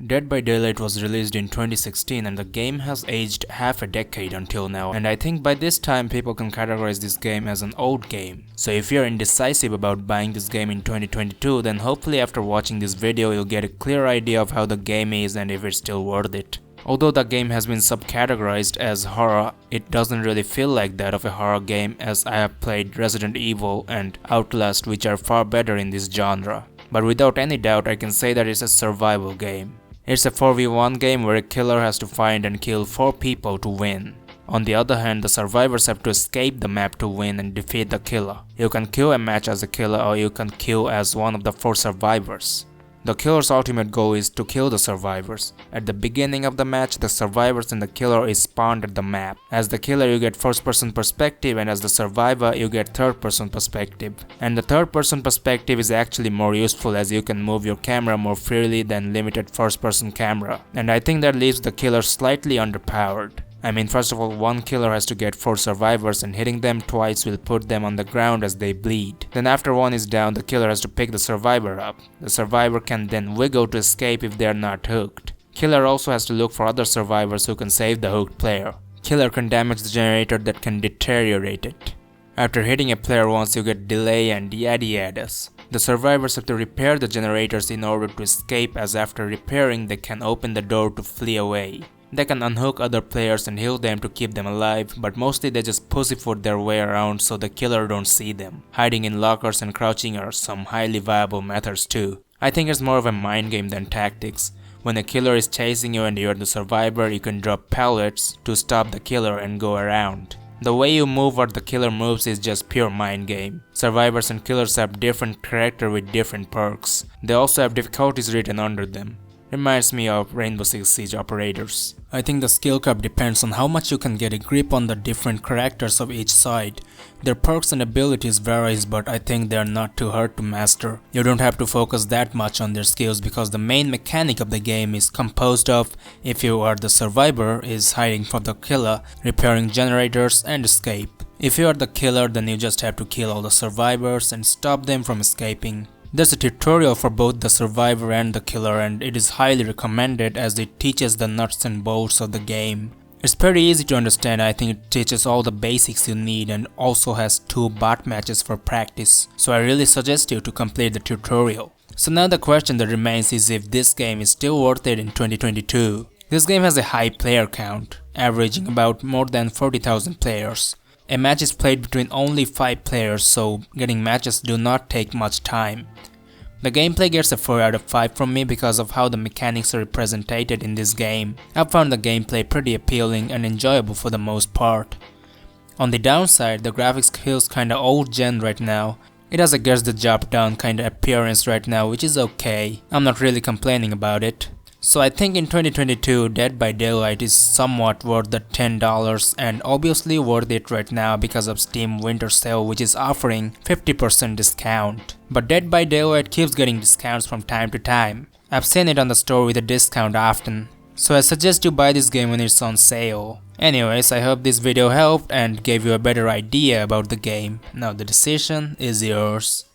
Dead by Daylight was released in 2016 and the game has aged half a decade until now, and I think by this time people can categorize this game as an old game. So if you're indecisive about buying this game in 2022, then hopefully after watching this video you'll get a clear idea of how the game is and if it's still worth it. Although the game has been subcategorized as horror, it doesn't really feel like that of a horror game, as I have played Resident Evil and Outlast, which are far better in this genre. But without any doubt I can say that it's a survival game. It's a 4v1 game where a killer has to find and kill 4 people to win. On the other hand, the survivors have to escape the map to win and defeat the killer. You can kill a match as a killer or you can kill as one of the 4 survivors. The killer's ultimate goal is to kill the survivors. At the beginning of the match, the survivors and the killer is spawned at the map. As the killer you get first person perspective and as the survivor you get third person perspective. And the third person perspective is actually more useful as you can move your camera more freely than limited first person camera. And I think that leaves the killer slightly underpowered. I mean, first of all, one killer has to get 4 survivors and hitting them twice will put them on the ground as they bleed. Then after one is down, the killer has to pick the survivor up. The survivor can then wiggle to escape if they are not hooked. Killer also has to look for other survivors who can save the hooked player. Killer can damage the generator that can deteriorate it. After hitting a player once, you get delay and yada yadas. The survivors have to repair the generators in order to escape, as after repairing they can open the door to flee away. They can unhook other players and heal them to keep them alive, but mostly they just pussyfoot their way around so the killer don't see them. Hiding in lockers and crouching are some highly viable methods too. I think it's more of a mind game than tactics. When a killer is chasing you and you're the survivor, you can drop pellets to stop the killer and go around. The way you move or the killer moves is just pure mind game. Survivors and killers have different character with different perks. They also have difficulties written under them. Reminds me of Rainbow Six Siege operators. I think the skill cap depends on how much you can get a grip on the different characters of each side. Their perks and abilities varies, but I think they are not too hard to master. You don't have to focus that much on their skills because the main mechanic of the game is composed of, if you are the survivor, is hiding from the killer, repairing generators and escape. If you are the killer, then you just have to kill all the survivors and stop them from escaping. There's a tutorial for both the survivor and the killer and it is highly recommended as it teaches the nuts and bolts of the game. It's pretty easy to understand. I think it teaches all the basics you need and also has 2 bot matches for practice, so I really suggest you to complete the tutorial. So now the question that remains is if this game is still worth it in 2022. This game has a high player count, averaging about more than 40,000 players. A match is played between only 5 players, so getting matches do not take much time. The gameplay gets a 4 out of 5 from me because of how the mechanics are represented in this game. I found the gameplay pretty appealing and enjoyable for the most part. On the downside, the graphics feels kinda old gen right now. It has a gets the job done kinda appearance right now, which is okay. I'm not really complaining about it. So I think in 2022, Dead by Daylight is somewhat worth the $10 and obviously worth it right now because of Steam Winter Sale, which is offering 50% discount. But Dead by Daylight keeps getting discounts from time to time. I've seen it on the store with a discount often. So I suggest you buy this game when it's on sale. Anyways, I hope this video helped and gave you a better idea about the game. Now the decision is yours.